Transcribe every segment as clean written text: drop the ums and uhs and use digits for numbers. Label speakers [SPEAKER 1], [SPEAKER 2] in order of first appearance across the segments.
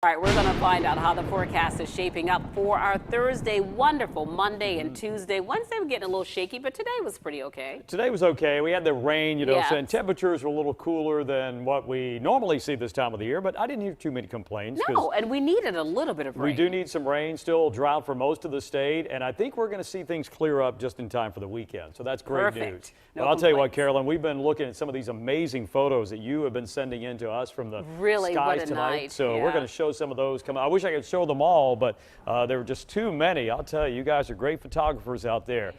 [SPEAKER 1] All right, we're going to find out how the forecast is shaping up for our Thursday. Wonderful Monday and Tuesday. Wednesday, we're getting a little shaky, but today was pretty okay.
[SPEAKER 2] Today was okay. We had the rain,
[SPEAKER 1] Yes.
[SPEAKER 2] so temperatures were a little cooler than what we normally see this time of the year, but I didn't hear too many complaints.
[SPEAKER 1] No, and we needed a little bit of rain.
[SPEAKER 2] We do need some rain, still drought for most of the state, and I think we're going to see things clear up just in time for the weekend. So that's great news.
[SPEAKER 1] No
[SPEAKER 2] but I'll tell you what,
[SPEAKER 1] complaints.
[SPEAKER 2] Carolyn, we've been looking at some of these amazing photos that you have been sending in to us from the skies tonight.
[SPEAKER 1] Night.
[SPEAKER 2] So
[SPEAKER 1] Yeah.
[SPEAKER 2] we're going to show some of those coming. I wish I could show them all, but there were just too many. I'll tell you, you guys are great photographers out there.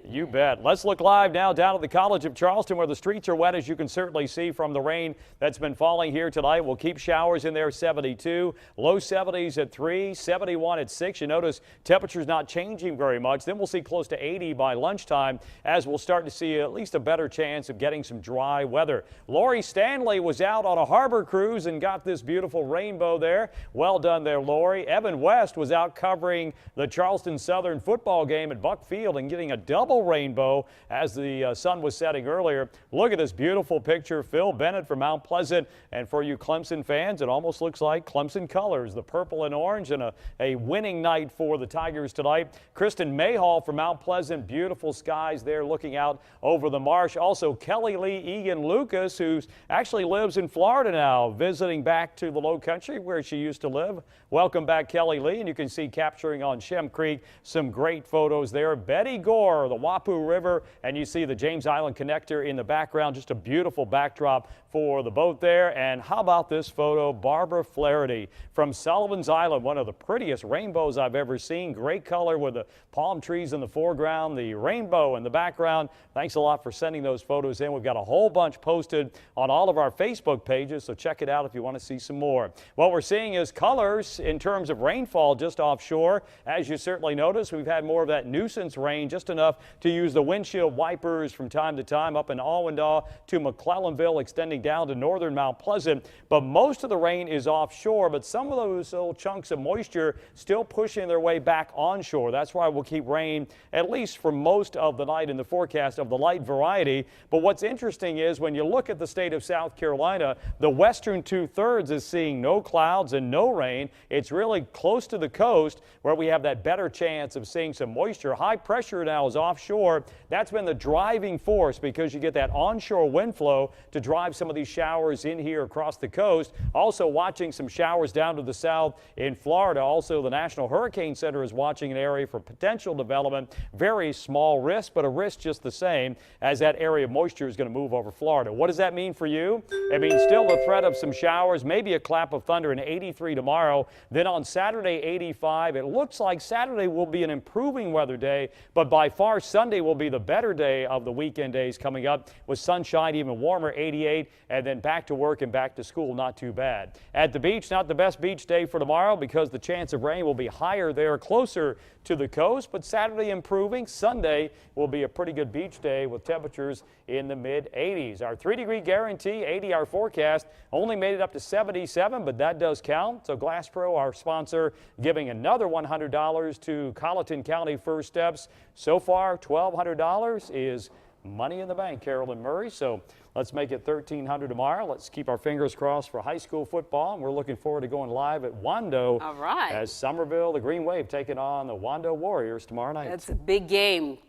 [SPEAKER 2] You bet. Let's look live now down at the College of Charleston where the streets are wet, as you can certainly see from the rain that's been falling here tonight. We'll keep showers in there, 72. Low 70s at 3, 71 at 6. You notice temperatures not changing very much. Then we'll see close to 80 by lunchtime as we'll start to see at least a better chance of getting some dry weather. Lori Stanley was out on a harbor cruise and got this beautiful rainbow there. Well done there, Lori. Evan West was out covering the Charleston Southern football game at Buck Field and getting a double rainbow as the sun was setting earlier. Look at this beautiful picture. Phil Bennett from Mount Pleasant, and for you Clemson fans, it almost looks like Clemson colors, the purple and orange, and a winning night for the Tigers tonight. Kristen Mayhall from Mount Pleasant, beautiful skies there looking out over the marsh. Also Kelly Lee Egan Lucas, who actually lives in Florida now, visiting back to the Low Country where she used to live. Welcome back, Kelly Lee, and you can see capturing on Shem Creek some great photos there. Betty Gore, the Wapu River, and you see the James Island connector in the background. Just a beautiful backdrop for the boat there. And how about this photo? Barbara Flaherty from Sullivan's Island, one of the prettiest rainbows I've ever seen. Great color with the palm trees in the foreground, the rainbow in the background. Thanks a lot for sending those photos in. We've got a whole bunch posted on all of our Facebook pages, so check it out if you want to see some more. What we're seeing is colors in terms of rainfall just offshore. As you certainly notice, we've had more of that nuisance rain, just enough to use the windshield wipers from time to time up in Alwendaw to McClellanville, extending down to northern Mount Pleasant. But most of the rain is offshore, but some of those little chunks of moisture still pushing their way back onshore. That's why we'll keep rain at least for most of the night in the forecast of the light variety. But what's interesting is when you look at the state of South Carolina, the western 2/3 is seeing no clouds and no rain. It's really close to the coast where we have that better chance of seeing some moisture. High pressure now is offshore. That's been the driving force because you get that onshore wind flow to drive some of these showers in here across the coast. Also watching some showers down to the south in Florida. Also, the National Hurricane Center is watching an area for potential development. Very small risk, but a risk just the same as that area of moisture is going to move over Florida. What does that mean for you? It means still the threat of some showers, maybe a clap of thunder, and 83 tomorrow. Then on Saturday, 85. It looks like Saturday will be an improving weather day, but by far Sunday will be the better day of the weekend days coming up with sunshine, even warmer, 88, and then back to work and back to school, not too bad. At the beach, not the best beach day for tomorrow because the chance of rain will be higher there, closer to the coast, but Saturday improving. Sunday will be a pretty good beach day with temperatures in the mid-80s. Our 3-degree guarantee, 80-hour forecast, only made it up to 77, but that does count. So Glass Pro, our sponsor, giving another $100 to Colleton County First Steps. So far, $1,200 is money in the bank, Carolyn Murray. So let's make it $1,300 tomorrow. Let's keep our fingers crossed for high school football. And we're looking forward to going live at Wando.
[SPEAKER 1] All right.
[SPEAKER 2] As Somerville, the Green Wave, taking on the Wando Warriors tomorrow night.
[SPEAKER 1] That's a big game.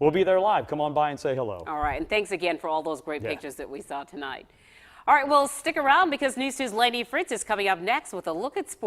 [SPEAKER 2] We'll be there live. Come on by and say hello.
[SPEAKER 1] All right. And thanks again for all those great pictures that we saw tonight. All right. Well, stick around because News 2's Lainey Fritz is coming up next with a look at sports.